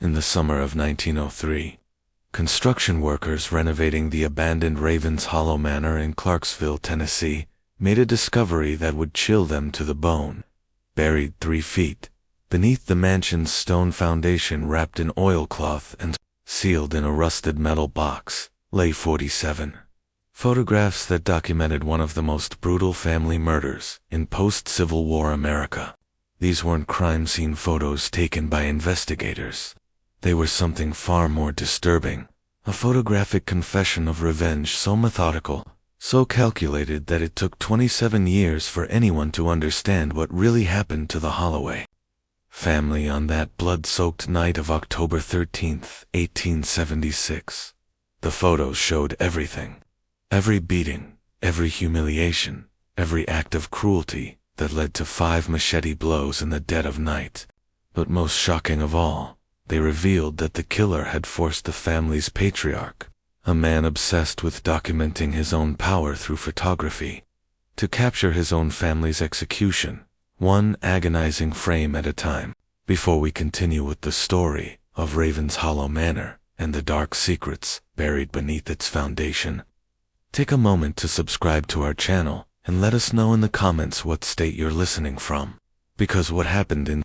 In the summer of 1903, construction workers renovating the abandoned Ravenshollow Manor in Clarksville, Tennessee, made a discovery that would chill them to the bone. Buried 3 feet beneath the mansion's stone foundation, wrapped in oilcloth and sealed in a rusted metal box, lay 47 photographs that documented one of the most brutal family murders in post-Civil War America. These weren't crime scene photos taken by investigators. They were something far more disturbing, a photographic confession of revenge so methodical, so calculated that it took 27 years for anyone to understand what really happened to the Holloway family on that blood-soaked night of October 13, 1876. The photos showed everything. Every beating, every humiliation, every act of cruelty that led to 5 machete blows in the dead of night. But most shocking of all, they revealed that the killer had forced the family's patriarch, a man obsessed with documenting his own power through photography, to capture his own family's execution, one agonizing frame at a time. Before we continue with the story of Ravenshollow Manor and the dark secrets buried beneath its foundation, take a moment to subscribe to our channel and let us know in the comments what state you're listening from, because what happened in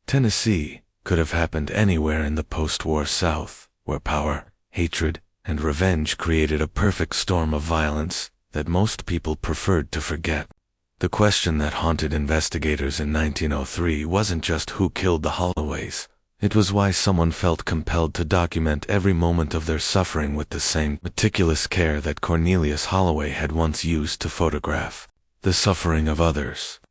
Tennessee could have happened anywhere in the post-war South, where power, hatred, and revenge created a perfect storm of violence that most people preferred to forget. The question that haunted investigators in 1903 wasn't just who killed the Holloways. It was why someone felt compelled to document every moment of their suffering with the same meticulous care that Cornelius Holloway had once used to photograph the suffering of others.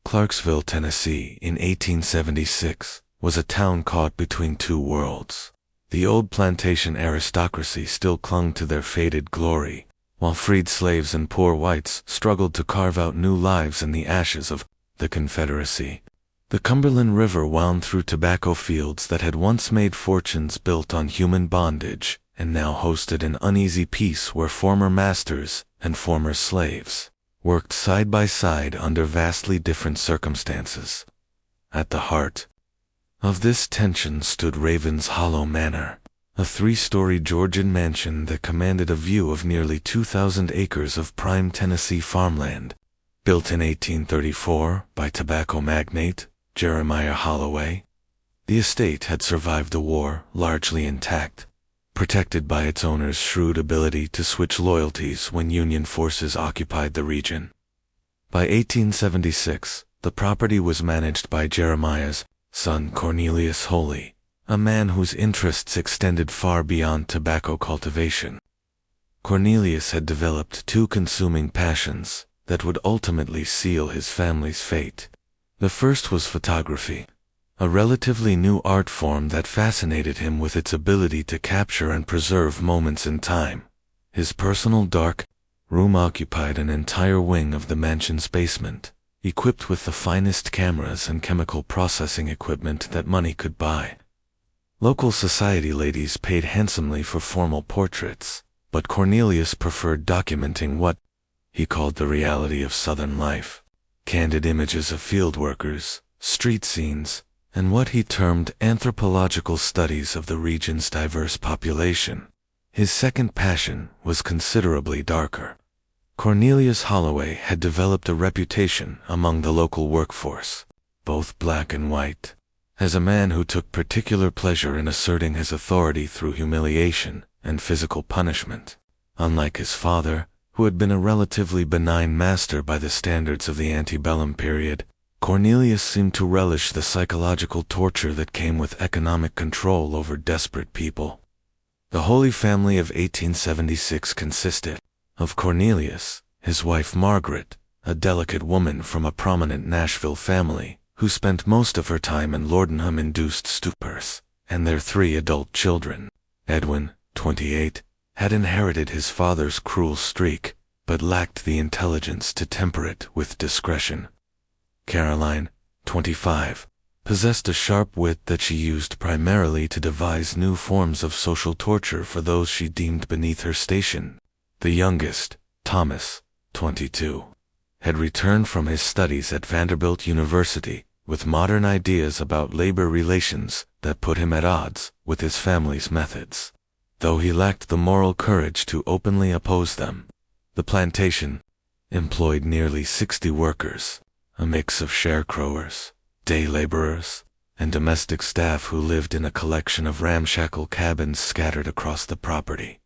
Clarksville, Tennessee, in 1876, was a town caught between 2 worlds. The old plantation aristocracy still clung to their faded glory, while freed slaves and poor whites struggled to carve out new lives in the ashes of the Confederacy. The Cumberland River wound through tobacco fields that had once made fortunes built on human bondage, and now hosted an uneasy peace where former masters and former slaves worked side by side under vastly different circumstances. At the heart of this tension stood Ravenshollow Manor, a 3-story Georgian mansion that commanded a view of nearly 2,000 acres of prime Tennessee farmland. Built in 1834 by tobacco magnate Jeremiah Holloway, the estate had survived the war largely intact, protected by its owner's shrewd ability to switch loyalties when Union forces occupied the region. By 1876, the property was managed by Jeremiah's son Cornelius Holloway, a man whose interests extended far beyond tobacco cultivation. Cornelius had developed 2 consuming passions that would ultimately seal his family's fate. The first was photography, a relatively new art form that fascinated him with its ability to capture and preserve moments in time. His personal dark room occupied an entire wing of the mansion's basement, equipped with the finest cameras and chemical processing equipment that money could buy. Local society ladies paid handsomely for formal portraits, but Cornelius preferred documenting what he called the reality of Southern life. Candid images of field workers, street scenes, and what he termed anthropological studies of the region's diverse population. His second passion was considerably darker. Cornelius Holloway had developed a reputation among the local workforce, both black and white, as a man who took particular pleasure in asserting his authority through humiliation and physical punishment. Unlike his father, who had been a relatively benign master by the standards of the antebellum period, Cornelius seemed to relish the psychological torture that came with economic control over desperate people. The Holy Family of 1876 consisted of Cornelius, his wife Margaret, a delicate woman from a prominent Nashville family, who spent most of her time in laudanum-induced stupors, and their 3 adult children. Edwin, 28, had inherited his father's cruel streak, but lacked the intelligence to temper it with discretion. Caroline, 25, possessed a sharp wit that she used primarily to devise new forms of social torture for those she deemed beneath her station. The youngest, Thomas, 22, had returned from his studies at Vanderbilt University with modern ideas about labor relations that put him at odds with his family's methods. Though he lacked the moral courage to openly oppose them, the plantation employed nearly 60 workers, a mix of sharecroppers, day laborers, and domestic staff who lived in a collection of ramshackle cabins scattered across the property.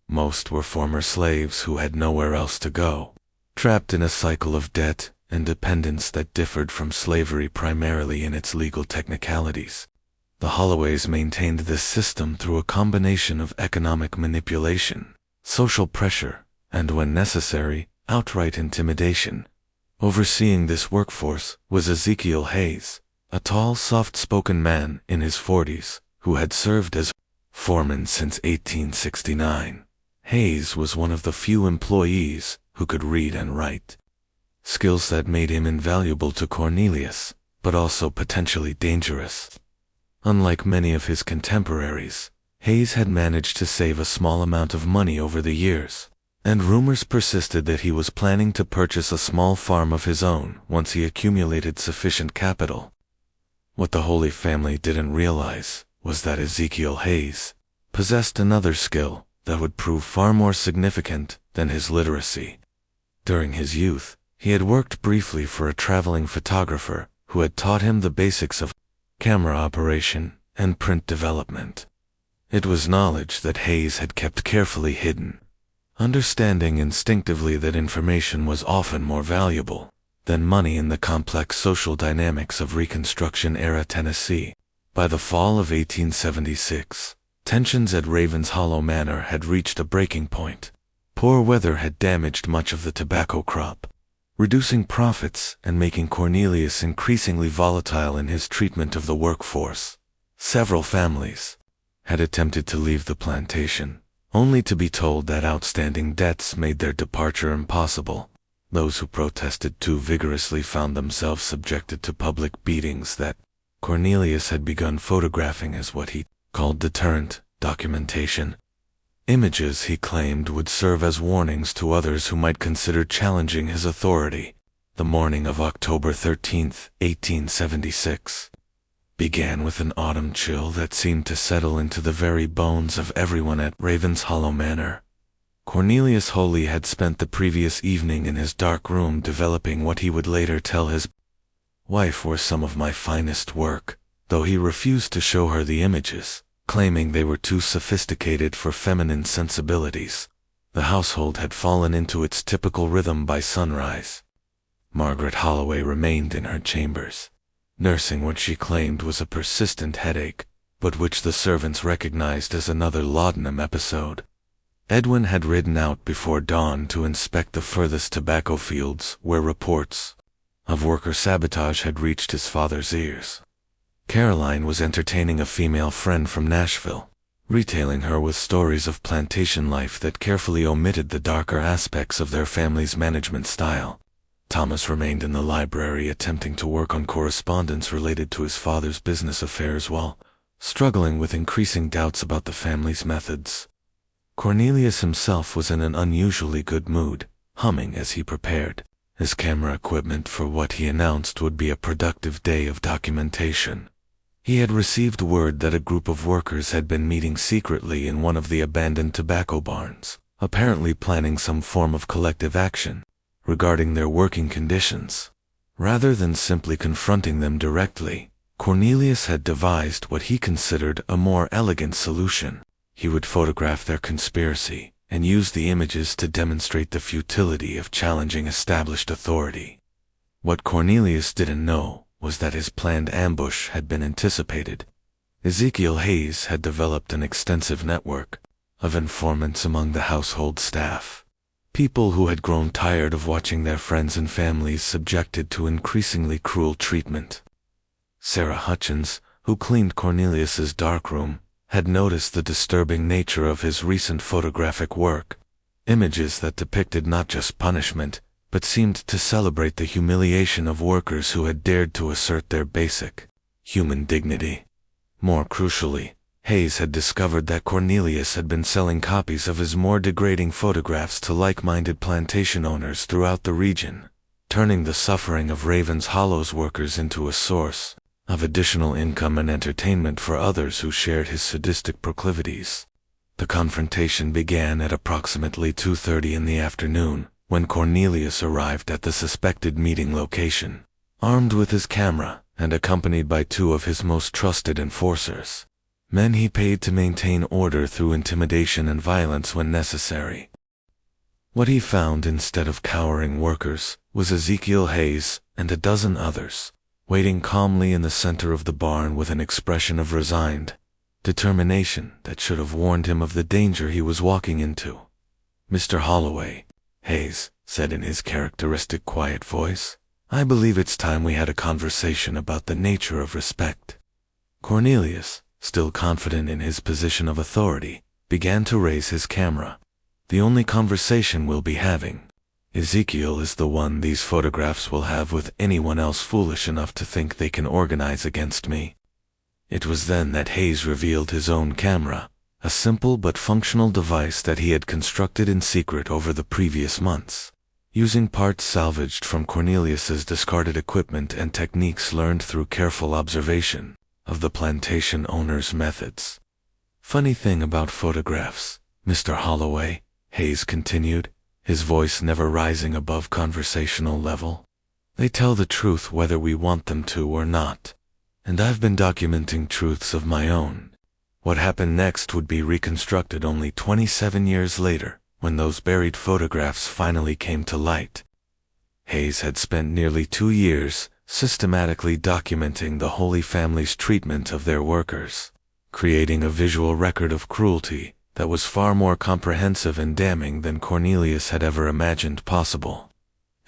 Most were former slaves who had nowhere else to go, trapped in a cycle of debt and dependence that differed from slavery primarily in its legal technicalities. The Holloways maintained this system through a combination of economic manipulation, social pressure, and when necessary, outright intimidation. Overseeing this workforce was Ezekiel Hayes, a tall, soft-spoken man in his 40s, who had served as foreman since 1869. Hayes was one of the few employees who could read and write, skills that made him invaluable to Cornelius, but also potentially dangerous. Unlike many of his contemporaries, Hayes had managed to save a small amount of money over the years, and rumors persisted that he was planning to purchase a small farm of his own once he accumulated sufficient capital. What the Holy family didn't realize was that Ezekiel Hayes possessed another skill that would prove far more significant than his literacy. During his youth, he had worked briefly for a traveling photographer who had taught him the basics of camera operation and print development. It was knowledge that Hayes had kept carefully hidden, understanding instinctively that information was often more valuable than money in the complex social dynamics of Reconstruction-era Tennessee. By the fall of 1876, tensions at Ravenshollow Manor had reached a breaking point. Poor weather had damaged much of the tobacco crop, reducing profits and making Cornelius increasingly volatile in his treatment of the workforce. Several families had attempted to leave the plantation, only to be told that outstanding debts made their departure impossible. Those who protested too vigorously found themselves subjected to public beatings that Cornelius had begun photographing as what he called deterrent documentation. Images, he claimed, would serve as warnings to others who might consider challenging his authority. The morning of October 13, 1876, began with an autumn chill that seemed to settle into the very bones of everyone at Ravenshollow Manor. Cornelius Holloway had spent the previous evening in his dark room developing what he would later tell his wife were some of my finest work, though he refused to show her the images, claiming they were too sophisticated for feminine sensibilities. The household had fallen into its typical rhythm by sunrise. Margaret Holloway remained in her chambers, nursing what she claimed was a persistent headache, but which the servants recognized as another laudanum episode. Edwin had ridden out before dawn to inspect the furthest tobacco fields where reports of worker sabotage had reached his father's ears. Caroline was entertaining a female friend from Nashville, retailing her with stories of plantation life that carefully omitted the darker aspects of their family's management style. Thomas remained in the library attempting to work on correspondence related to his father's business affairs while struggling with increasing doubts about the family's methods. Cornelius himself was in an unusually good mood, humming as he prepared his camera equipment for what he announced would be a productive day of documentation. He had received word that a group of workers had been meeting secretly in one of the abandoned tobacco barns, apparently planning some form of collective action regarding their working conditions. Rather than simply confronting them directly, Cornelius had devised what he considered a more elegant solution. He would photograph their conspiracy and use the images to demonstrate the futility of challenging established authority. What Cornelius didn't know was that his planned ambush had been anticipated. Ezekiel Hayes had developed an extensive network of informants among the household staff, people who had grown tired of watching their friends and families subjected to increasingly cruel treatment. Sarah Hutchins, who cleaned Cornelius's darkroom, had noticed the disturbing nature of his recent photographic work, images that depicted not just punishment, but seemed to celebrate the humiliation of workers who had dared to assert their basic human dignity. More crucially, Hayes had discovered that Cornelius had been selling copies of his more degrading photographs to like-minded plantation owners throughout the region, turning the suffering of Raven's Hollow's workers into a source of additional income and entertainment for others who shared his sadistic proclivities. The confrontation began at approximately 2:30 in the afternoon, when Cornelius arrived at the suspected meeting location, armed with his camera and accompanied by two of his most trusted enforcers, men he paid to maintain order through intimidation and violence when necessary. What he found instead of cowering workers was Ezekiel Hayes and a dozen others, waiting calmly in the center of the barn with an expression of resigned determination that should have warned him of the danger he was walking into. "Mr. Holloway," Hayes said in his characteristic quiet voice, "I believe it's time we had a conversation about the nature of respect." Cornelius, still confident in his position of authority, began to raise his camera. "The only conversation we'll be having. Ezekiel is the one these photographs will have with anyone else foolish enough to think they can organize against me." It was then that Hayes revealed his own camera, a simple but functional device that he had constructed in secret over the previous months, using parts salvaged from Cornelius's discarded equipment and techniques learned through careful observation of the plantation owner's methods. "Funny thing about photographs, Mr. Holloway," Hayes continued, his voice never rising above conversational level. "They tell the truth whether we want them to or not. And I've been documenting truths of my own. What happened next would be reconstructed only 27 years later, when those buried photographs finally came to light." Hayes had spent nearly 2 years systematically documenting the Holy Family's treatment of their workers, creating a visual record of cruelty that was far more comprehensive and damning than Cornelius had ever imagined possible.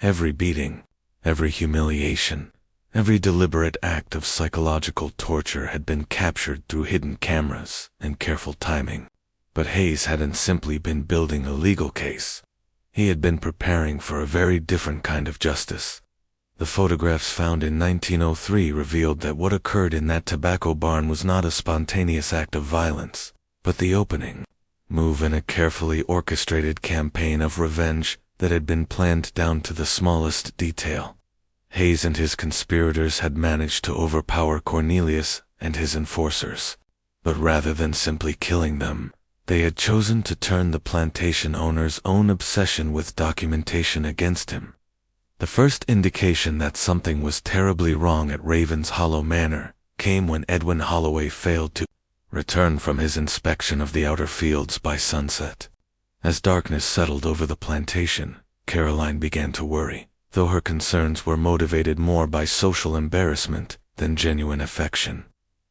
Every beating, every humiliation, every deliberate act of psychological torture had been captured through hidden cameras and careful timing. But Hayes hadn't simply been building a legal case. He had been preparing for a very different kind of justice. The photographs found in 1903 revealed that what occurred in that tobacco barn was not a spontaneous act of violence, but the opening move in a carefully orchestrated campaign of revenge that had been planned down to the smallest detail. Hayes and his conspirators had managed to overpower Cornelius and his enforcers, but rather than simply killing them, they had chosen to turn the plantation owner's own obsession with documentation against him. The first indication that something was terribly wrong at Ravenshollow Manor came when Edwin Holloway failed to return from his inspection of the outer fields by sunset. As darkness settled over the plantation, Caroline began to worry, though her concerns were motivated more by social embarrassment than genuine affection.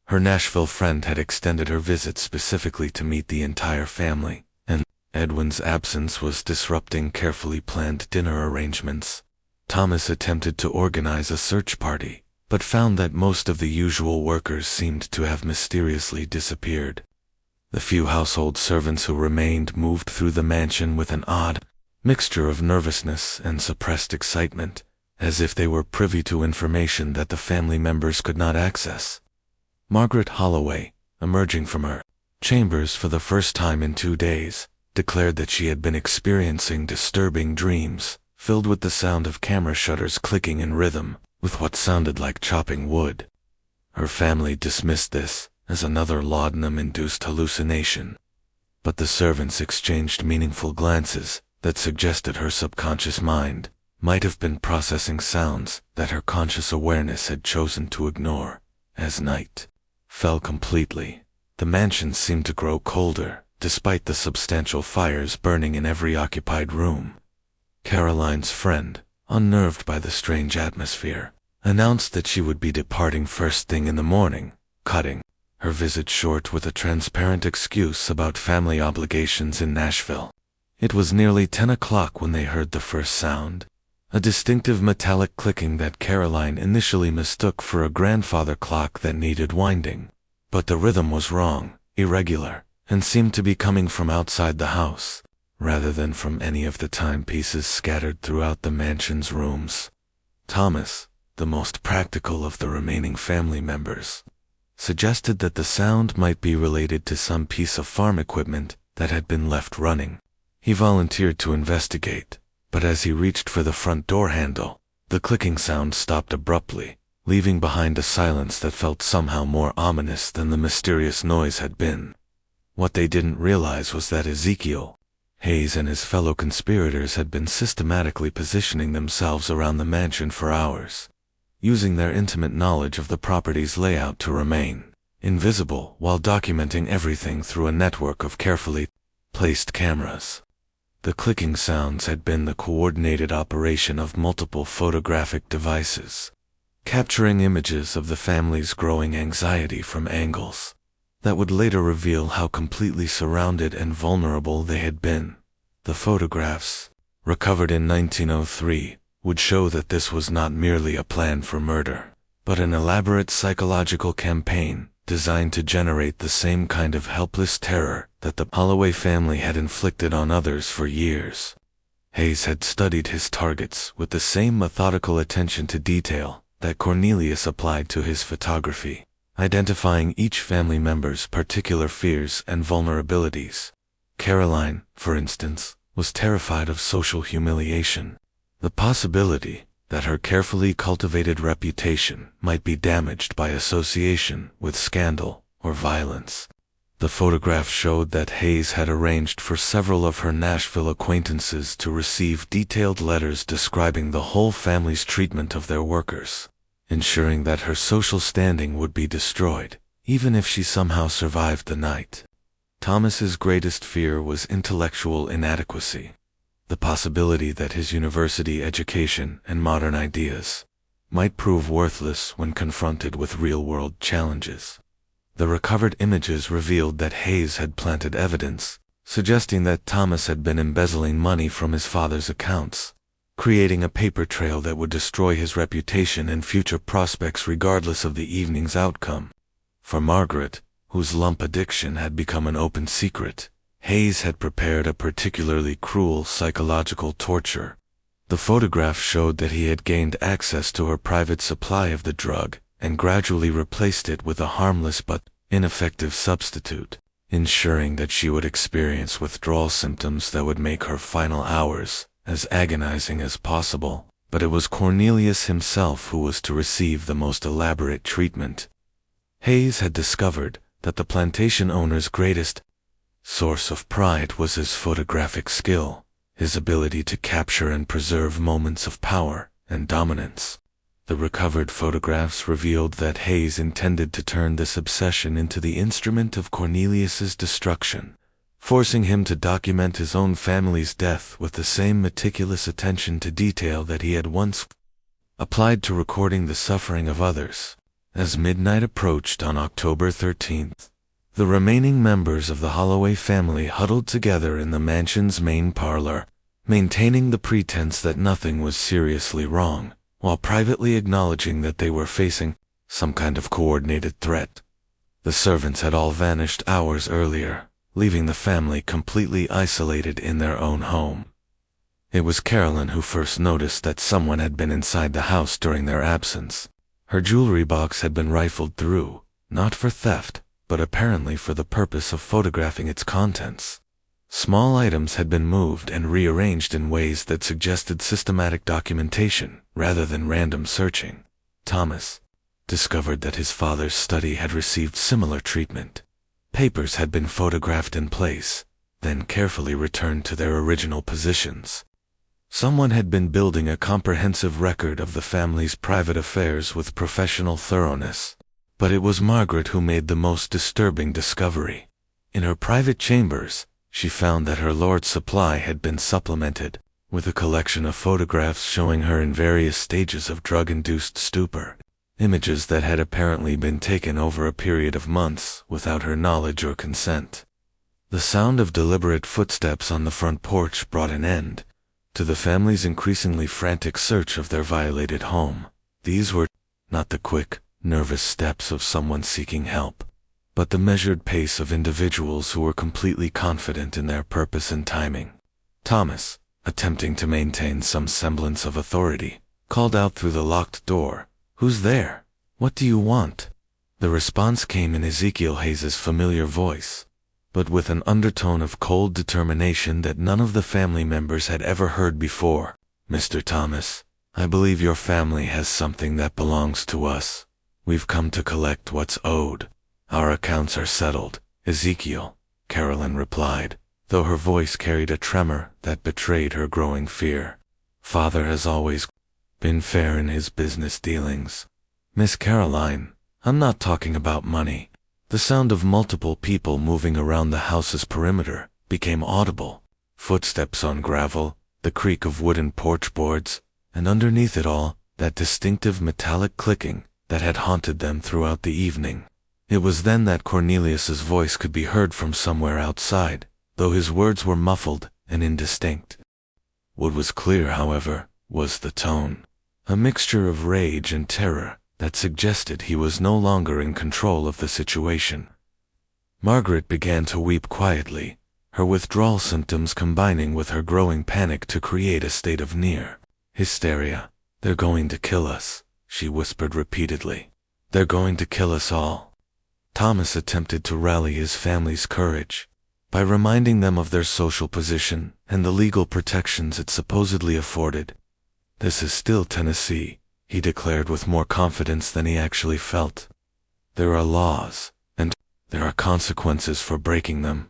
Her Nashville friend had extended her visit specifically to meet the entire family, and Edwin's absence was disrupting carefully planned dinner arrangements. Thomas attempted to organize a search party, but found that most of the usual workers seemed to have mysteriously disappeared. The few household servants who remained moved through the mansion with an odd mixture of nervousness and suppressed excitement, as if they were privy to information that the family members could not access. Margaret Holloway, emerging from her chambers for the first time in 2 days, declared that she had been experiencing disturbing dreams, filled with the sound of camera shutters clicking in rhythm with what sounded like chopping wood. Her family dismissed this as another laudanum-induced hallucination, but the servants exchanged meaningful glances that suggested her subconscious mind might have been processing sounds that her conscious awareness had chosen to ignore. As night fell completely, the mansion seemed to grow colder, despite the substantial fires burning in every occupied room. Caroline's friend, unnerved by the strange atmosphere, announced that she would be departing first thing in the morning, cutting her visit short with a transparent excuse about family obligations in Nashville. It was nearly 10 o'clock when they heard the first sound, a distinctive metallic clicking that Caroline initially mistook for a grandfather clock that needed winding. But the rhythm was wrong, irregular, and seemed to be coming from outside the house, rather than from any of the timepieces scattered throughout the mansion's rooms. Thomas, the most practical of the remaining family members, suggested that the sound might be related to some piece of farm equipment that had been left running. He volunteered to investigate, but as he reached for the front door handle, the clicking sound stopped abruptly, leaving behind a silence that felt somehow more ominous than the mysterious noise had been. What they didn't realize was that Ezekiel, Hayes, and his fellow conspirators had been systematically positioning themselves around the mansion for hours, using their intimate knowledge of the property's layout to remain invisible while documenting everything through a network of carefully placed cameras. The clicking sounds had been the coordinated operation of multiple photographic devices, capturing images of the family's growing anxiety from angles that would later reveal how completely surrounded and vulnerable they had been. The photographs, recovered in 1903, would show that this was not merely a plan for murder, but an elaborate psychological campaign designed to generate the same kind of helpless terror that the Holloway family had inflicted on others for years. Hayes had studied his targets with the same methodical attention to detail that Cornelius applied to his photography, identifying each family member's particular fears and vulnerabilities. Caroline, for instance, was terrified of social humiliation. The possibility that her carefully cultivated reputation might be damaged by association with scandal or violence. The photograph showed that Hayes had arranged for several of her Nashville acquaintances to receive detailed letters describing the whole family's treatment of their workers, ensuring that her social standing would be destroyed, even if she somehow survived the night. Thomas's greatest fear was intellectual inadequacy, the possibility that his university education and modern ideas might prove worthless when confronted with real-world challenges. The recovered images revealed that Hayes had planted evidence, suggesting that Thomas had been embezzling money from his father's accounts, creating a paper trail that would destroy his reputation and future prospects regardless of the evening's outcome. For Margaret, whose lump addiction had become an open secret, Hayes had prepared a particularly cruel psychological torture. The photograph showed that he had gained access to her private supply of the drug and gradually replaced it with a harmless but ineffective substitute, ensuring that she would experience withdrawal symptoms that would make her final hours as agonizing as possible. But it was Cornelius himself who was to receive the most elaborate treatment. Hayes had discovered that the plantation owner's greatest source of pride was his photographic skill, his ability to capture and preserve moments of power and dominance. The recovered photographs revealed that Hayes intended to turn this obsession into the instrument of Cornelius's destruction, forcing him to document his own family's death with the same meticulous attention to detail that he had once applied to recording the suffering of others. As midnight approached on October 13th, the remaining members of the Holloway family huddled together in the mansion's main parlor, maintaining the pretense that nothing was seriously wrong, while privately acknowledging that they were facing some kind of coordinated threat. The servants had all vanished hours earlier, leaving the family completely isolated in their own home. It was Carolyn who first noticed that someone had been inside the house during their absence. Her jewelry box had been rifled through, not for theft, but apparently for the purpose of photographing its contents. Small items had been moved and rearranged in ways that suggested systematic documentation rather than random searching. Thomas discovered that his father's study had received similar treatment. Papers had been photographed in place, then carefully returned to their original positions. Someone had been building a comprehensive record of the family's private affairs with professional thoroughness. But it was Margaret who made the most disturbing discovery. In her private chambers, she found that her lord's supply had been supplemented with a collection of photographs showing her in various stages of drug-induced stupor, images that had apparently been taken over a period of months without her knowledge or consent. The sound of deliberate footsteps on the front porch brought an end to the family's increasingly frantic search of their violated home. These were not the quick, nervous steps of someone seeking help, but the measured pace of individuals who were completely confident in their purpose and timing. Thomas, attempting to maintain some semblance of authority, called out through the locked door, "Who's there? What do you want?" The response came in Ezekiel Hayes's familiar voice, but with an undertone of cold determination that none of the family members had ever heard before. "Mr. Thomas, I believe your family has something that belongs to us. We've come to collect what's owed. Our accounts are settled, Ezekiel, Carolyn replied, though her voice carried a tremor that betrayed her growing fear. Father has always been fair in his business dealings. Miss Caroline, I'm not talking about money. The sound of multiple people moving around the house's perimeter became audible. Footsteps on gravel, the creak of wooden porch boards, and underneath it all, that distinctive metallic clicking that had haunted them throughout the evening. It was then that Cornelius's voice could be heard from somewhere outside, though his words were muffled and indistinct. What was clear, however, was the tone, a mixture of rage and terror that suggested he was no longer in control of the situation. Margaret began to weep quietly, her withdrawal symptoms combining with her growing panic to create a state of near hysteria. They're going to kill us, she whispered repeatedly. They're going to kill us all. Thomas attempted to rally his family's courage by reminding them of their social position and the legal protections it supposedly afforded. This is still Tennessee, he declared with more confidence than he actually felt. There are laws, and there are consequences for breaking them.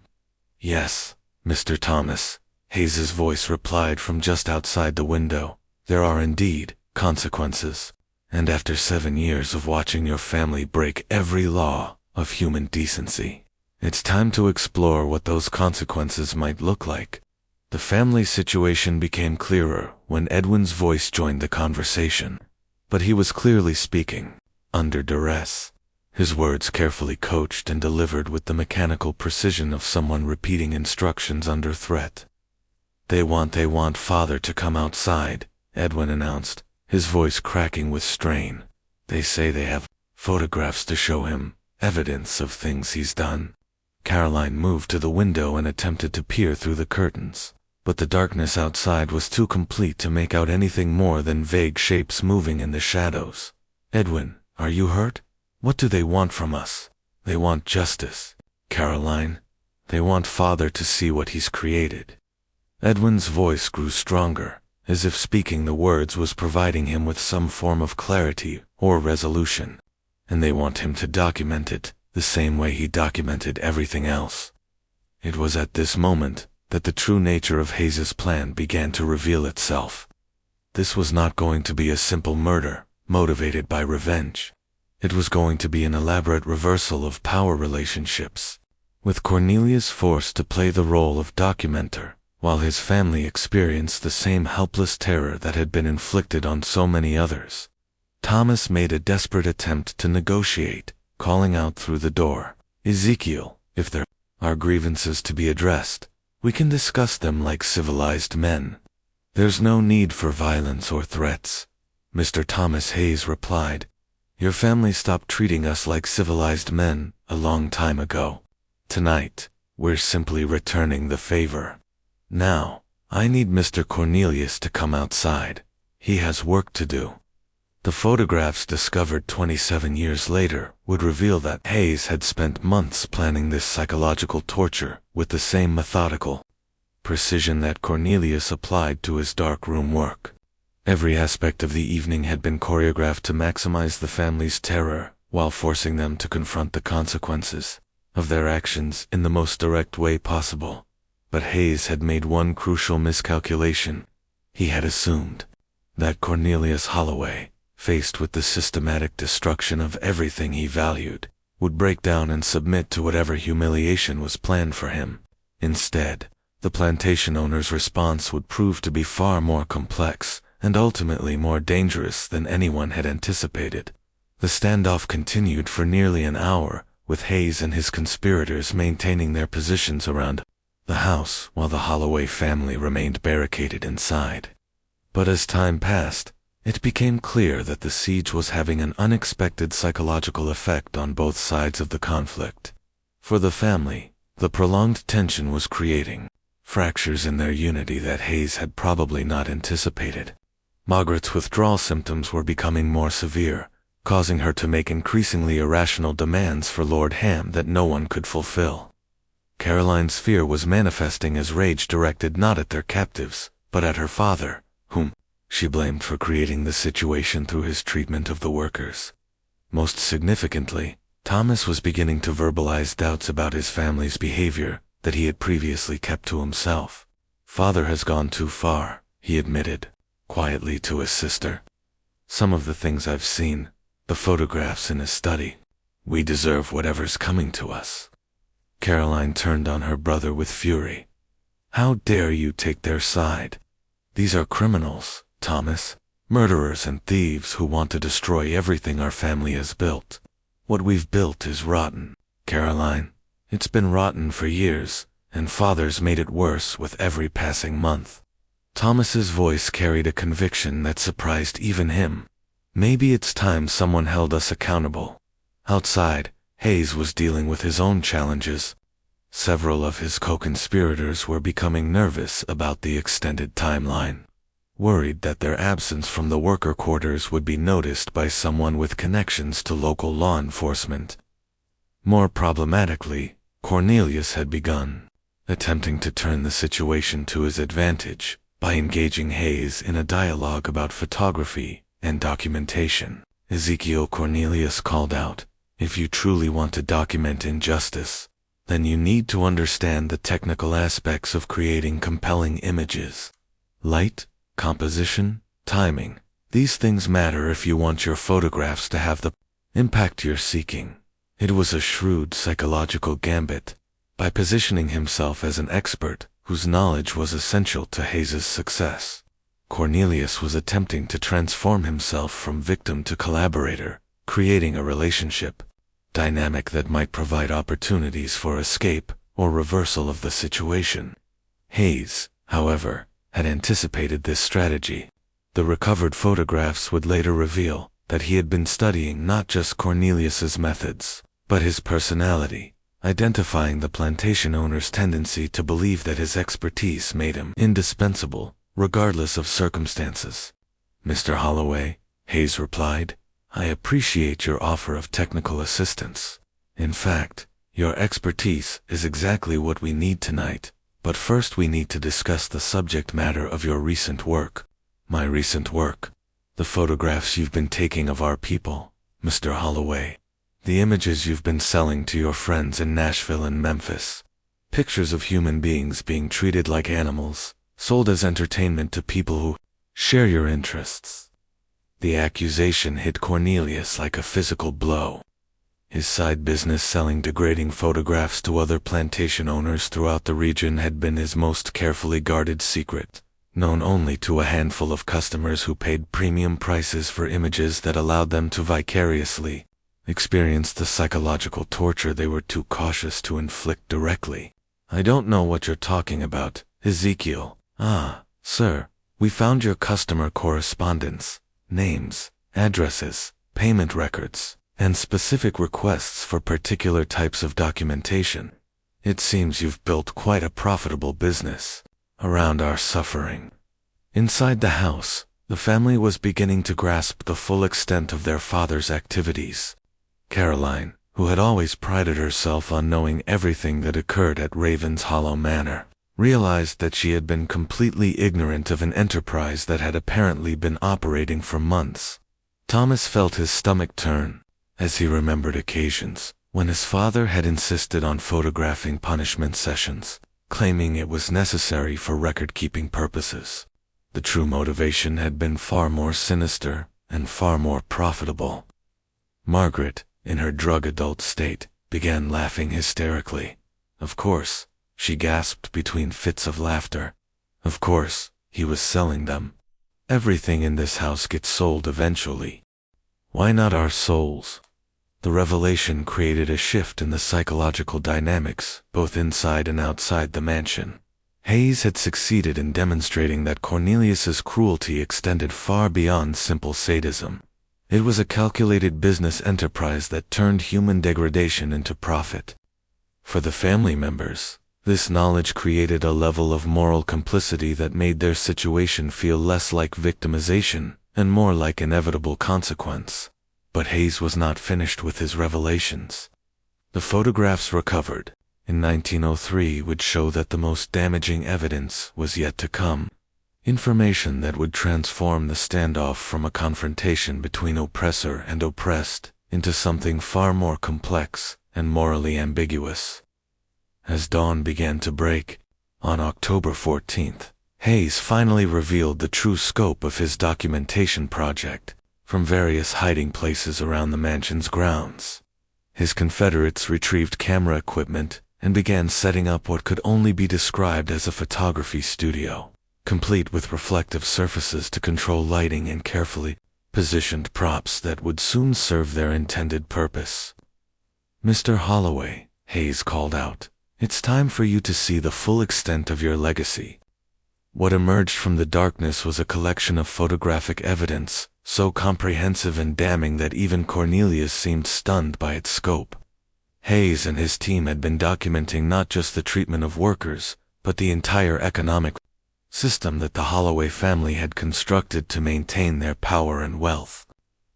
Yes, Mr. Thomas, Hayes's voice replied from just outside the window. There are indeed consequences. And after 7 years of watching your family break every law of human decency, it's time to explore what those consequences might look like. The family situation became clearer when Edwin's voice joined the conversation, but he was clearly speaking under duress, his words carefully coached and delivered with the mechanical precision of someone repeating instructions under threat. They want Father to come outside," Edwin announced, his voice cracking with strain. "They say they have photographs to show him, evidence of things he's done." Caroline moved to the window and attempted to peer through the curtains, but the darkness outside was too complete to make out anything more than vague shapes moving in the shadows. "Edwin, are you hurt? What do they want from us?" "They want justice, Caroline. They want Father to see what he's created." Edwin's voice grew stronger, as if speaking the words was providing him with some form of clarity or resolution. "And they want him to document it, the same way he documented everything else." It was at this moment that the true nature of Hayes's plan began to reveal itself. This was not going to be a simple murder, motivated by revenge. It was going to be an elaborate reversal of power relationships, with Cornelius forced to play the role of documenter, while his family experienced the same helpless terror that had been inflicted on so many others. Thomas made a desperate attempt to negotiate, calling out through the door, "Ezekiel, if there are grievances to be addressed, we can discuss them like civilized men. There's no need for violence or threats." Mr. Thomas Hayes replied, "Your family stopped treating us like civilized men a long time ago. Tonight, we're simply returning the favor. Now, I need Mr. Cornelius to come outside. He has work to do." The photographs discovered 27 years later would reveal that Hayes had spent months planning this psychological torture with the same methodical precision that Cornelius applied to his darkroom work. Every aspect of the evening had been choreographed to maximize the family's terror while forcing them to confront the consequences of their actions in the most direct way possible. But Hayes had made one crucial miscalculation. He had assumed that Cornelius Holloway, faced with the systematic destruction of everything he valued, would break down and submit to whatever humiliation was planned for him. Instead, the plantation owner's response would prove to be far more complex and ultimately more dangerous than anyone had anticipated. The standoff continued for nearly an hour, with Hayes and his conspirators maintaining their positions around the house while the Holloway family remained barricaded inside. But as time passed, it became clear that the siege was having an unexpected psychological effect on both sides of the conflict. For the family, the prolonged tension was creating fractures in their unity that Hayes had probably not anticipated. Margaret's withdrawal symptoms were becoming more severe, causing her to make increasingly irrational demands for Lord Ham that no one could fulfill. Caroline's fear was manifesting as rage directed not at their captives, but at her father, whom She blamed for creating the situation through his treatment of the workers. Most significantly, Thomas was beginning to verbalize doubts about his family's behavior that he had previously kept to himself. "Father has gone too far," he admitted, quietly to his sister. "Some of the things I've seen, the photographs in his study, we deserve whatever's coming to us." Caroline turned on her brother with fury. "How dare you take their side? These are criminals, Thomas, murderers and thieves who want to destroy everything our family has built. What we've built is rotten, Caroline. It's been rotten for years, and Father's made it worse with every passing month." Thomas's voice carried a conviction that surprised even him. Maybe it's time someone held us accountable. Outside, Hayes was dealing with his own challenges. Several of his co-conspirators were becoming nervous about the extended timeline, worried that their absence from the worker quarters would be noticed by someone with connections to local law enforcement. More problematically, Cornelius had begun attempting to turn the situation to his advantage by engaging Hayes in a dialogue about photography and documentation. Ezekiel Cornelius called out, "If you truly want to document injustice, then you need to understand the technical aspects of creating compelling images. Light, composition, timing, these things matter if you want your photographs to have the impact you're seeking." It was a shrewd psychological gambit. By positioning himself as an expert whose knowledge was essential to Hayes's success, Cornelius was attempting to transform himself from victim to collaborator, creating a relationship dynamic that might provide opportunities for escape or reversal of the situation. Hayes, however, had anticipated this strategy. The recovered photographs would later reveal that he had been studying not just Cornelius's methods, but his personality, identifying the plantation owner's tendency to believe that his expertise made him indispensable, regardless of circumstances. "Mr. Holloway," Hayes replied, "I appreciate your offer of technical assistance. In fact, your expertise is exactly what we need tonight, but first we need to discuss the subject matter of your recent work." "My recent work? The photographs you've been taking of our people, Mr. Holloway. The images you've been selling to your friends in Nashville and Memphis. Pictures of human beings being treated like animals, sold as entertainment to people who share your interests." The accusation hit Cornelius like a physical blow. His side business selling degrading photographs to other plantation owners throughout the region had been his most carefully guarded secret, known only to a handful of customers who paid premium prices for images that allowed them to vicariously experience the psychological torture they were too cautious to inflict directly. "I don't know what you're talking about, Ezekiel." "Ah, sir, we found your customer correspondence, names, addresses, payment records, and specific requests for particular types of documentation. It seems you've built quite a profitable business around our suffering." Inside the house, the family was beginning to grasp the full extent of their father's activities. Caroline, who had always prided herself on knowing everything that occurred at Ravenshollow Manor, realized that she had been completely ignorant of an enterprise that had apparently been operating for months. Thomas felt his stomach turn as he remembered occasions when his father had insisted on photographing punishment sessions, claiming it was necessary for record-keeping purposes. The true motivation had been far more sinister and far more profitable. Margaret, in her drug-adult state, began laughing hysterically. Of course, she gasped between fits of laughter. Of course, he was selling them. Everything in this house gets sold eventually. Why not our souls? The revelation created a shift in the psychological dynamics, both inside and outside the mansion. Hayes had succeeded in demonstrating that Cornelius's cruelty extended far beyond simple sadism. It was a calculated business enterprise that turned human degradation into profit. For the family members, this knowledge created a level of moral complicity that made their situation feel less like victimization and more like inevitable consequence. But Hayes was not finished with his revelations. The photographs recovered in 1903 would show that the most damaging evidence was yet to come. Information that would transform the standoff from a confrontation between oppressor and oppressed into something far more complex and morally ambiguous. As dawn began to break, on October 14th, Hayes finally revealed the true scope of his documentation project from various hiding places around the mansion's grounds. His Confederates retrieved camera equipment and began setting up what could only be described as a photography studio, complete with reflective surfaces to control lighting and carefully positioned props that would soon serve their intended purpose. "Mr. Holloway," Hayes called out, "it's time for you to see the full extent of your legacy." What emerged from the darkness was a collection of photographic evidence, so comprehensive and damning that even Cornelius seemed stunned by its scope. Hayes and his team had been documenting not just the treatment of workers, but the entire economic system that the Holloway family had constructed to maintain their power and wealth.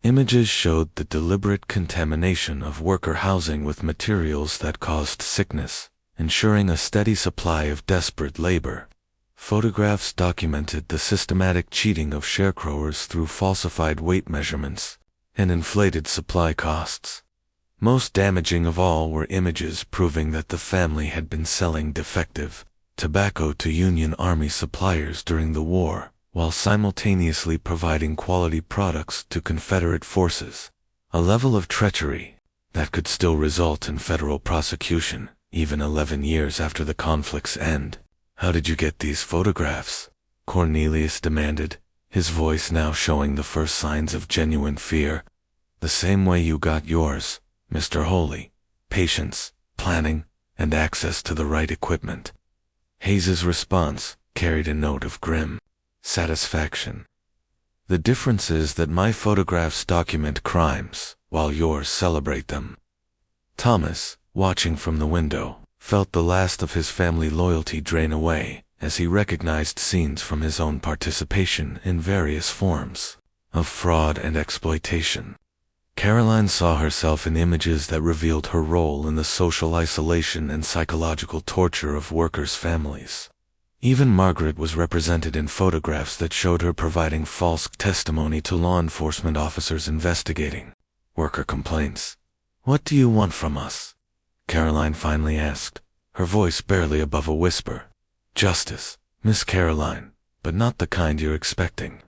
Images showed the deliberate contamination of worker housing with materials that caused sickness, ensuring a steady supply of desperate labor. Photographs documented the systematic cheating of sharecroppers through falsified weight measurements and inflated supply costs. Most damaging of all were images proving that the family had been selling defective tobacco to Union Army suppliers during the war, while simultaneously providing quality products to Confederate forces, a level of treachery that could still result in federal prosecution, even 11 years after the conflict's end. "How did you get these photographs?" Cornelius demanded, his voice now showing the first signs of genuine fear. "The same way you got yours, Mr. Holloway: patience, planning, and access to the right equipment." Hayes's response carried a note of grim satisfaction. "The difference is that my photographs document crimes, while yours celebrate them." Thomas, watching from the window, felt the last of his family loyalty drain away as he recognized scenes from his own participation in various forms of fraud and exploitation. Caroline saw herself in images that revealed her role in the social isolation and psychological torture of workers' families. Even Margaret was represented in photographs that showed her providing false testimony to law enforcement officers investigating worker complaints. "What do you want from us?" Caroline finally asked, her voice barely above a whisper. "Justice, Miss Caroline, but not the kind you're expecting."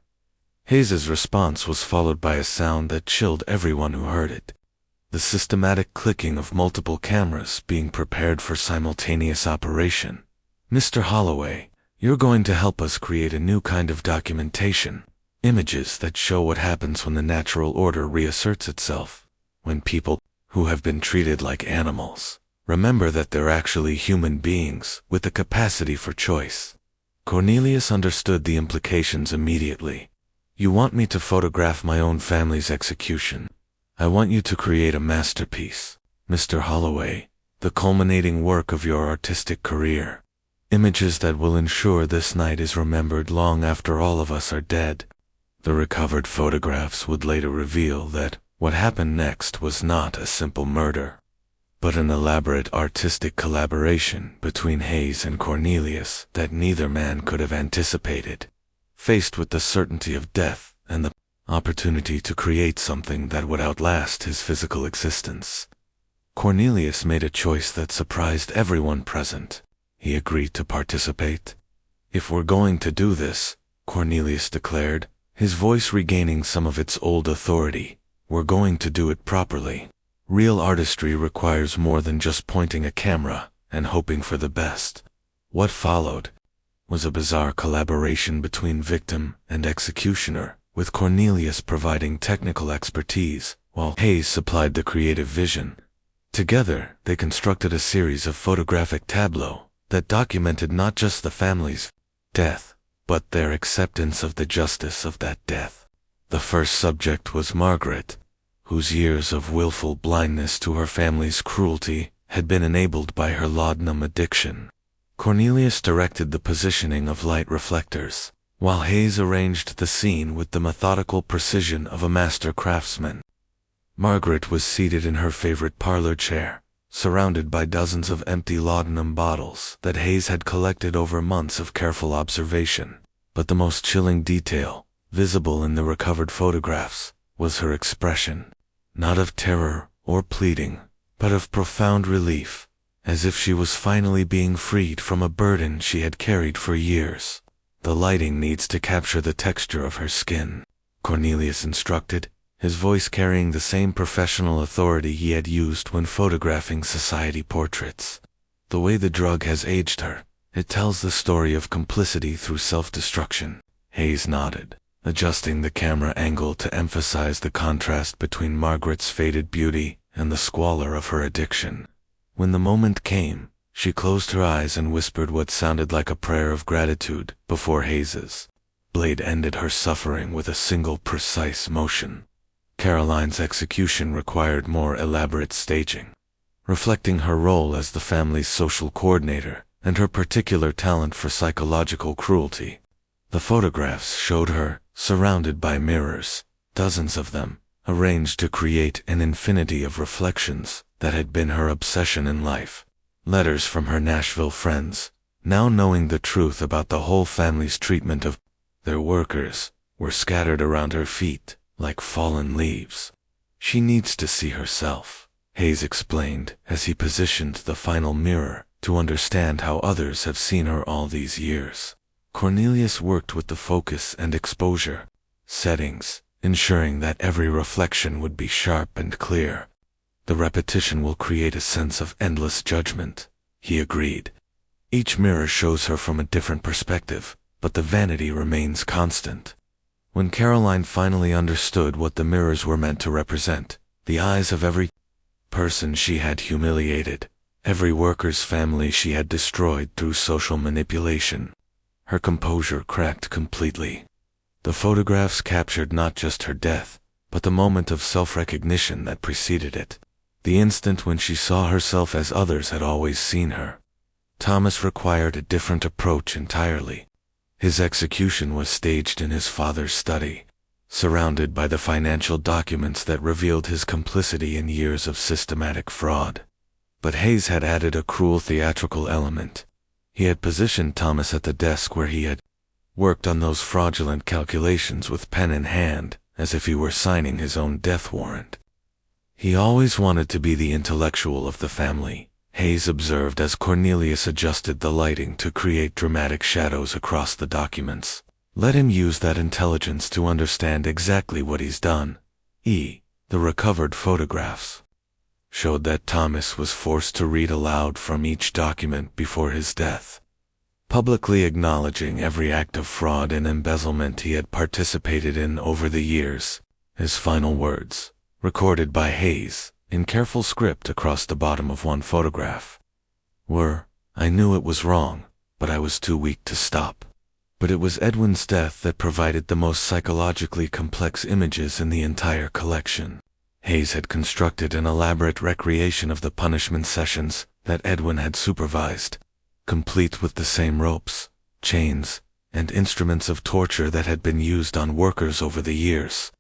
Hayes's response was followed by a sound that chilled everyone who heard it. The systematic clicking of multiple cameras being prepared for simultaneous operation. "Mr. Holloway, you're going to help us create a new kind of documentation. Images that show what happens when the natural order reasserts itself. When people, who have been treated like animals, remember that they're actually human beings with the capacity for choice." Cornelius understood the implications immediately. "You want me to photograph my own family's execution. I want you to create a masterpiece, Mr. Holloway, the culminating work of your artistic career. Images that will ensure this night is remembered long after all of us are dead." The recovered photographs would later reveal that what happened next was not a simple murder, but an elaborate artistic collaboration between Hayes and Cornelius that neither man could have anticipated. Faced with the certainty of death and the opportunity to create something that would outlast his physical existence, Cornelius made a choice that surprised everyone present. He agreed to participate. "If we're going to do this," Cornelius declared, his voice regaining some of its old authority, "we're going to do it properly. Real artistry requires more than just pointing a camera and hoping for the best." What followed was a bizarre collaboration between victim and executioner, with Cornelius providing technical expertise, while Hayes supplied the creative vision. Together, they constructed a series of photographic tableaux that documented not just the family's death, but their acceptance of the justice of that death. The first subject was Margaret, whose years of willful blindness to her family's cruelty had been enabled by her laudanum addiction. Cornelius directed the positioning of light reflectors, while Hayes arranged the scene with the methodical precision of a master craftsman. Margaret was seated in her favorite parlor chair, surrounded by dozens of empty laudanum bottles that Hayes had collected over months of careful observation. But the most chilling detail, visible in the recovered photographs, was her expression. Not of terror or pleading, but of profound relief, as if she was finally being freed from a burden she had carried for years. "The lighting needs to capture the texture of her skin," Cornelius instructed, his voice carrying the same professional authority he had used when photographing society portraits. "The way the drug has aged her, it tells the story of complicity through self-destruction." Hayes nodded, adjusting the camera angle to emphasize the contrast between Margaret's faded beauty and the squalor of her addiction. When the moment came, she closed her eyes and whispered what sounded like a prayer of gratitude before Hayes's blade ended her suffering with a single precise motion. Caroline's execution required more elaborate staging, reflecting her role as the family's social coordinator and her particular talent for psychological cruelty. The photographs showed her surrounded by mirrors, dozens of them, arranged to create an infinity of reflections that had been her obsession in life. Letters from her Nashville friends, now knowing the truth about the whole family's treatment of their workers, were scattered around her feet like fallen leaves. "She needs to see herself," Hayes explained as he positioned the final mirror to understand how others have seen her all these years. Cornelius worked with the focus and exposure settings, ensuring that every reflection would be sharp and clear. "The repetition will create a sense of endless judgment," he agreed. "Each mirror shows her from a different perspective, but the vanity remains constant." When Caroline finally understood what the mirrors were meant to represent, the eyes of every person she had humiliated, every worker's family she had destroyed through social manipulation, her composure cracked completely. The photographs captured not just her death, but the moment of self-recognition that preceded it, the instant when she saw herself as others had always seen her. Thomas required a different approach entirely. His execution was staged in his father's study, surrounded by the financial documents that revealed his complicity in years of systematic fraud. But Hayes had added a cruel theatrical element. He had positioned Thomas at the desk where he had worked on those fraudulent calculations with pen in hand, as if he were signing his own death warrant. "He always wanted to be the intellectual of the family," Hayes observed as Cornelius adjusted the lighting to create dramatic shadows across the documents. "Let him use that intelligence to understand exactly what he's done." The recovered photographs showed that Thomas was forced to read aloud from each document before his death, publicly acknowledging every act of fraud and embezzlement he had participated in over the years. His final words, recorded by Hayes in careful script across the bottom of one photograph, were, "I knew it was wrong, but I was too weak to stop." But it was Edwin's death that provided the most psychologically complex images in the entire collection. Hayes had constructed an elaborate recreation of the punishment sessions that Edwin had supervised, complete with the same ropes, chains, and instruments of torture that had been used on workers over the years.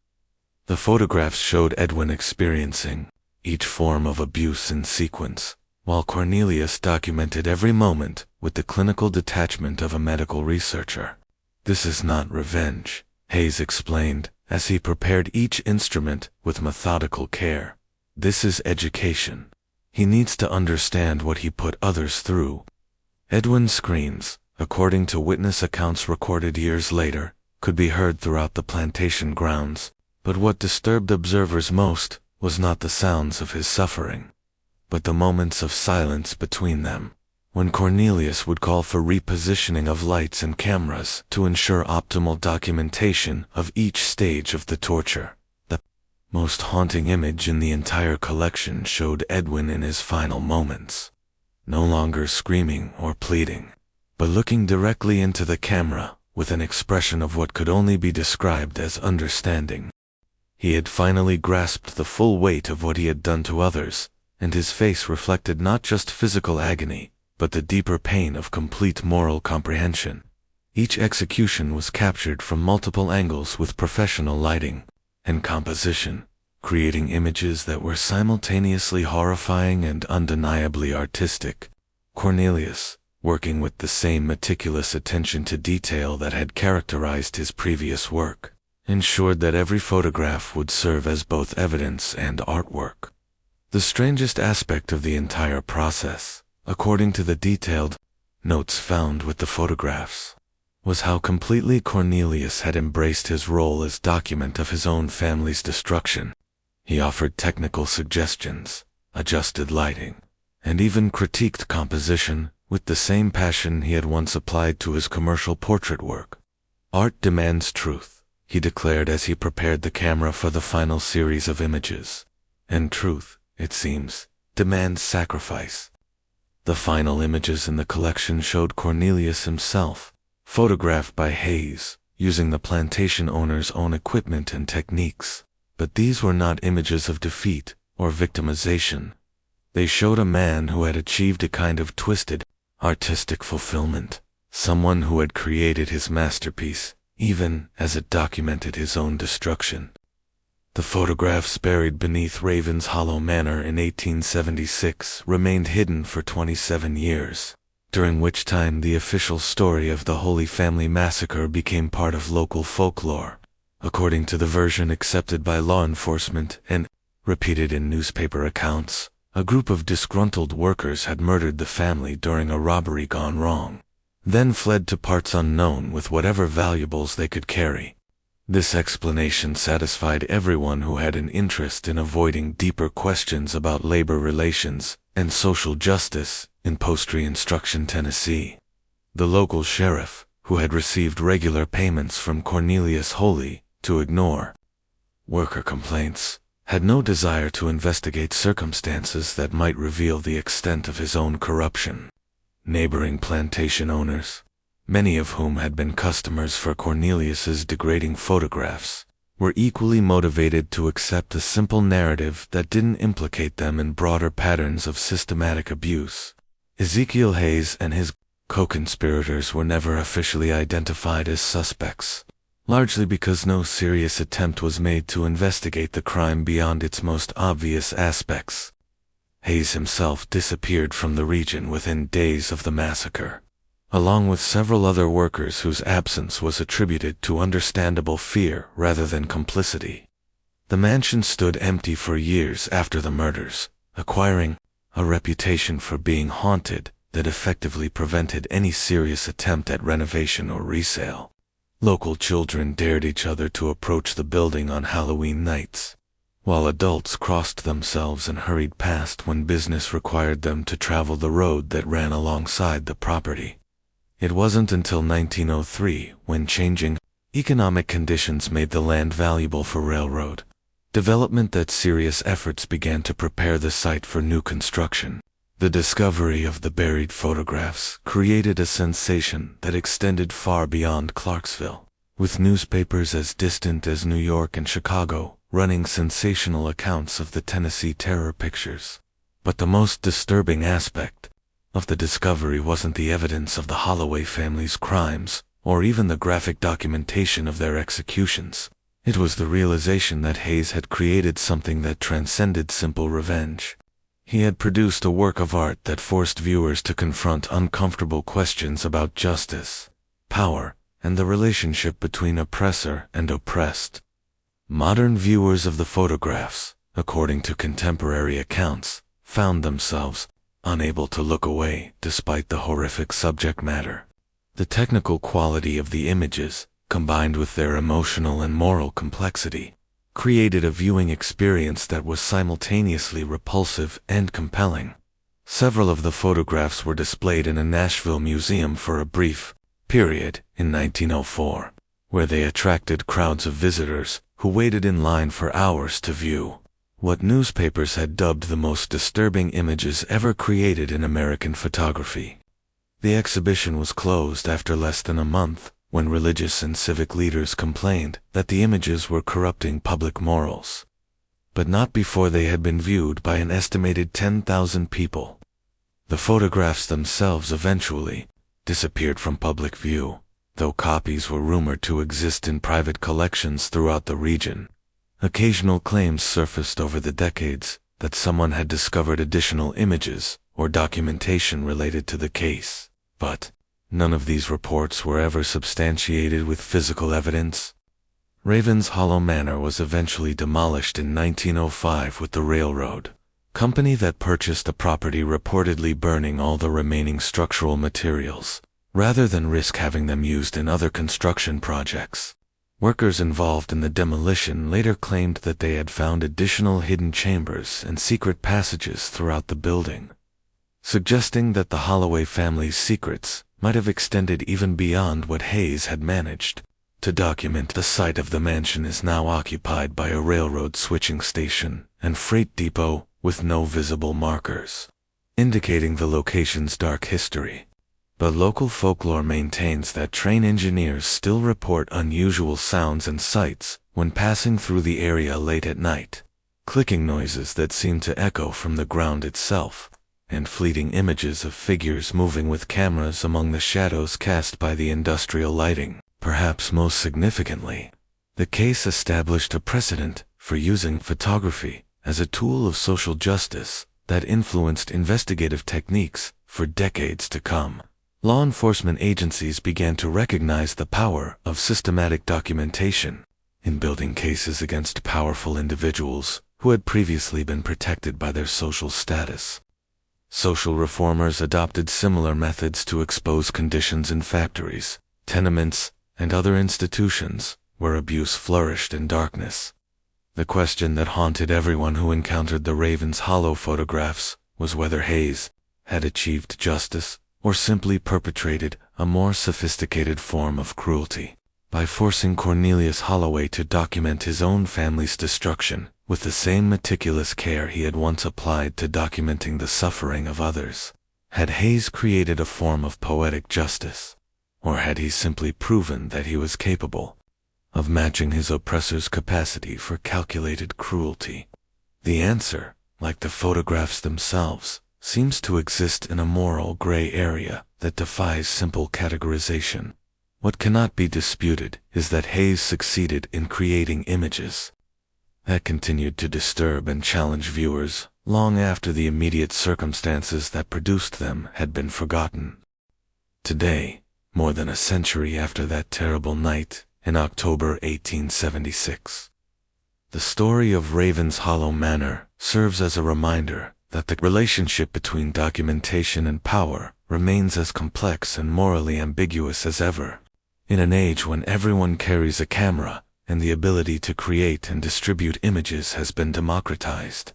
The photographs showed Edwin experiencing each form of abuse in sequence, while Cornelius documented every moment with the clinical detachment of a medical researcher. "This is not revenge," Hayes explained as he prepared each instrument with methodical care. "This is education. He needs to understand what he put others through." Edwin's screams, according to witness accounts recorded years later, could be heard throughout the plantation grounds, but what disturbed observers most was not the sounds of his suffering, but the moments of silence between them, when Cornelius would call for repositioning of lights and cameras to ensure optimal documentation of each stage of the torture. The most haunting image in the entire collection showed Edwin in his final moments, no longer screaming or pleading, but looking directly into the camera with an expression of what could only be described as understanding. He had finally grasped the full weight of what he had done to others, and his face reflected not just physical agony, but the deeper pain of complete moral comprehension. Each execution was captured from multiple angles with professional lighting and composition, creating images that were simultaneously horrifying and undeniably artistic. Cornelius, working with the same meticulous attention to detail that had characterized his previous work, ensured that every photograph would serve as both evidence and artwork. The strangest aspect of the entire process, according to the detailed notes found with the photographs, was how completely Cornelius had embraced his role as document of his own family's destruction. He offered technical suggestions, adjusted lighting, and even critiqued composition with the same passion he had once applied to his commercial portrait work. "Art demands truth," he declared as he prepared the camera for the final series of images. "And truth, it seems, demands sacrifice." The final images in the collection showed Cornelius himself, photographed by Hayes, using the plantation owner's own equipment and techniques. But these were not images of defeat or victimization. They showed a man who had achieved a kind of twisted, artistic fulfillment, someone who had created his masterpiece, even as it documented his own destruction. The photographs buried beneath Ravenshollow Manor in 1876 remained hidden for 27 years, during which time the official story of the Holy Family massacre became part of local folklore, according to the version accepted by law enforcement and repeated in newspaper accounts. A group of disgruntled workers had murdered the family during a robbery gone wrong, then fled to parts unknown with whatever valuables they could carry. This explanation satisfied everyone who had an interest in avoiding deeper questions about labor relations and social justice in post-Reconstruction Tennessee. The local sheriff, who had received regular payments from Cornelius Holloway to ignore worker complaints, had no desire to investigate circumstances that might reveal the extent of his own corruption. Neighboring plantation owners, many of whom had been customers for Cornelius's degrading photographs, were equally motivated to accept a simple narrative that didn't implicate them in broader patterns of systematic abuse. Ezekiel Hayes and his co-conspirators were never officially identified as suspects, largely because no serious attempt was made to investigate the crime beyond its most obvious aspects. Hayes himself disappeared from the region within days of the massacre, along with several other workers whose absence was attributed to understandable fear rather than complicity. The mansion stood empty for years after the murders, acquiring a reputation for being haunted that effectively prevented any serious attempt at renovation or resale. Local children dared each other to approach the building on Halloween nights, while adults crossed themselves and hurried past when business required them to travel the road that ran alongside the property. It wasn't until 1903 when changing economic conditions made the land valuable for railroad development that serious efforts began to prepare the site for new construction. The discovery of the buried photographs created a sensation that extended far beyond Clarksville, with newspapers as distant as New York and Chicago running sensational accounts of the Tennessee terror pictures. But the most disturbing aspect of the discovery wasn't the evidence of the Holloway family's crimes, or even the graphic documentation of their executions. It was the realization that Hayes had created something that transcended simple revenge. He had produced a work of art that forced viewers to confront uncomfortable questions about justice, power, and the relationship between oppressor and oppressed. Modern viewers of the photographs, according to contemporary accounts, found themselves unable to look away despite the horrific subject matter. The technical quality of the images, combined with their emotional and moral complexity, created a viewing experience that was simultaneously repulsive and compelling. Several of the photographs were displayed in a Nashville museum for a brief period in 1904, where they attracted crowds of visitors who waited in line for hours to view what newspapers had dubbed the most disturbing images ever created in American photography. The exhibition was closed after less than a month, when religious and civic leaders complained that the images were corrupting public morals. But not before they had been viewed by an estimated 10,000 people. The photographs themselves eventually disappeared from public view, though copies were rumored to exist in private collections throughout the region. Occasional claims surfaced over the decades that someone had discovered additional images or documentation related to the case, But none of these reports were ever substantiated with physical evidence. Ravenshollow Manor was eventually demolished in 1905 with the railroad company that purchased the property reportedly burning all the remaining structural materials, rather than risk having them used in other construction projects. Workers involved in the demolition later claimed that they had found additional hidden chambers and secret passages throughout the building, suggesting that the Holloway family's secrets might have extended even beyond what Hayes had managed to document. The site of the mansion is now occupied by a railroad switching station and freight depot with no visible markers, indicating the location's dark history. But local folklore maintains that train engineers still report unusual sounds and sights when passing through the area late at night, clicking noises that seem to echo from the ground itself, and fleeting images of figures moving with cameras among the shadows cast by the industrial lighting. Perhaps most significantly, the case established a precedent for using photography as a tool of social justice that influenced investigative techniques for decades to come. Law enforcement agencies began to recognize the power of systematic documentation in building cases against powerful individuals who had previously been protected by their social status. Social reformers adopted similar methods to expose conditions in factories, tenements, and other institutions where abuse flourished in darkness. The question that haunted everyone who encountered the Ravenshollow photographs was whether Hayes had achieved justice or simply perpetrated a more sophisticated form of cruelty by forcing Cornelius Holloway to document his own family's destruction with the same meticulous care he had once applied to documenting the suffering of others. Had Hayes created a form of poetic justice, or had he simply proven that he was capable of matching his oppressor's capacity for calculated cruelty? The answer, like the photographs themselves, seems to exist in a moral gray area that defies simple categorization. What cannot be disputed is that Hayes succeeded in creating images that continued to disturb and challenge viewers long after the immediate circumstances that produced them had been forgotten. Today, more than a century after that terrible night in October 1876, the story of Ravenshollow Manor serves as a reminder that the relationship between documentation and power remains as complex and morally ambiguous as ever. In an age when everyone carries a camera and the ability to create and distribute images has been democratized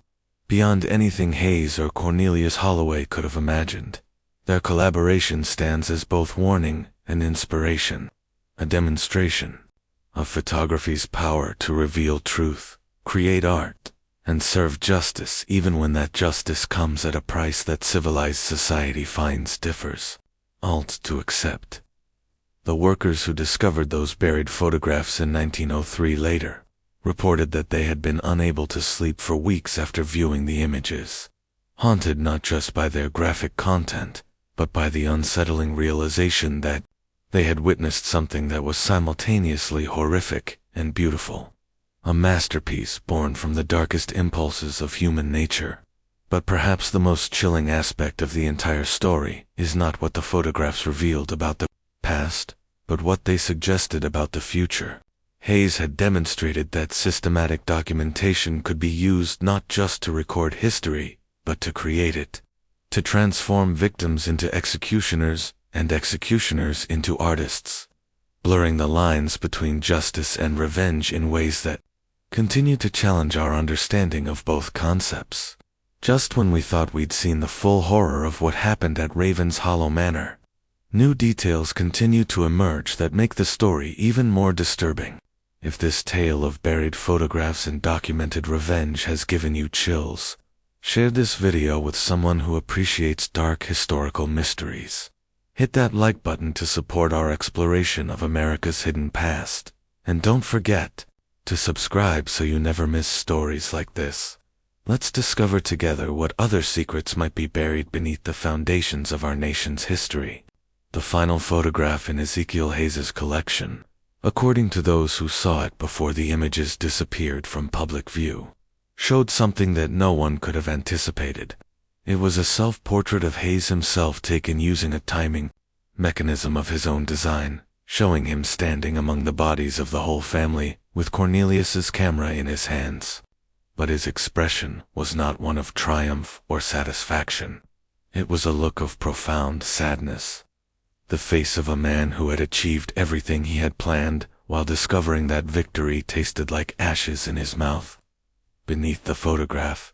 beyond anything Hayes or Cornelius Holloway could have imagined, their collaboration stands as both warning and inspiration, a demonstration of photography's power to reveal truth, create art, and serve justice even when that justice comes at a price that civilized society finds differs to accept. The workers who discovered those buried photographs in 1903 later reported that they had been unable to sleep for weeks after viewing the images, haunted not just by their graphic content, but by the unsettling realization that they had witnessed something that was simultaneously horrific and beautiful, a masterpiece born from the darkest impulses of human nature. But perhaps the most chilling aspect of the entire story is not what the photographs revealed about the past, but what they suggested about the future. Hayes had demonstrated that systematic documentation could be used not just to record history, but to create it, to transform victims into executioners and executioners into artists, blurring the lines between justice and revenge in ways that continue to challenge our understanding of both concepts. Just when we thought we'd seen the full horror of what happened at Ravenshollow Manor, new details continue to emerge that make the story even more disturbing. If this tale of buried photographs and documented revenge has given you chills, share this video with someone who appreciates dark historical mysteries. Hit that like button to support our exploration of America's hidden past, and don't forget to subscribe so you never miss stories like this. Let's discover together what other secrets might be buried beneath the foundations of our nation's history. The final photograph in Ezekiel Hayes's collection, according to those who saw it before the images disappeared from public view, showed something that no one could have anticipated. It was a self-portrait of Hayes himself taken using a timing mechanism of his own design, showing him standing among the bodies of the whole family, with Cornelius's camera in his hands. But his expression was not one of triumph or satisfaction. It was a look of profound sadness. The face of a man who had achieved everything he had planned, while discovering that victory tasted like ashes in his mouth. Beneath the photograph,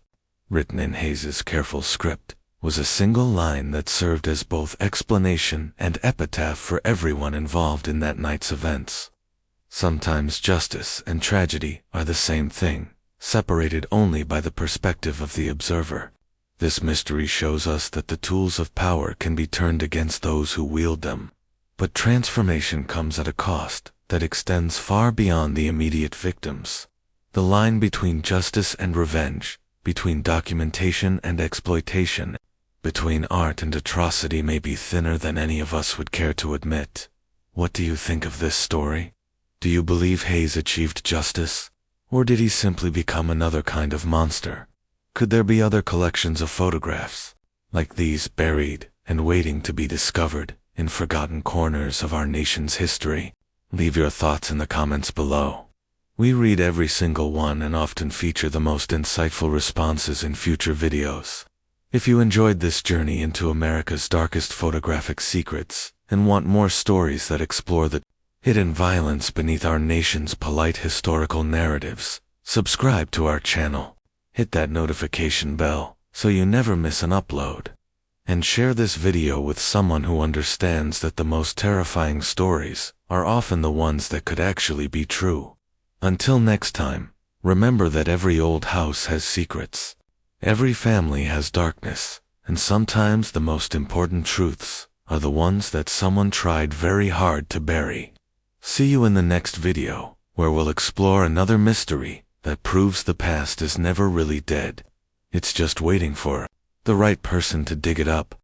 written in Hayes's careful script, was a single line that served as both explanation and epitaph for everyone involved in that night's events. Sometimes justice and tragedy are the same thing, separated only by the perspective of the observer. This mystery shows us that the tools of power can be turned against those who wield them. But transformation comes at a cost that extends far beyond the immediate victims. The line between justice and revenge, between documentation and exploitation, between art and atrocity may be thinner than any of us would care to admit. What do you think of this story? Do you believe Hayes achieved justice? Or did he simply become another kind of monster? Could there be other collections of photographs, like these, buried and waiting to be discovered in forgotten corners of our nation's history? Leave your thoughts in the comments below. We read every single one and often feature the most insightful responses in future videos. If you enjoyed this journey into America's darkest photographic secrets and want more stories that explore the hidden violence beneath our nation's polite historical narratives, subscribe to our channel. Hit that notification bell so you never miss an upload. And share this video with someone who understands that the most terrifying stories are often the ones that could actually be true. Until next time, remember that every old house has secrets. Every family has darkness, and sometimes the most important truths are the ones that someone tried very hard to bury. See you in the next video, where we'll explore another mystery that proves the past is never really dead. It's just waiting for the right person to dig it up.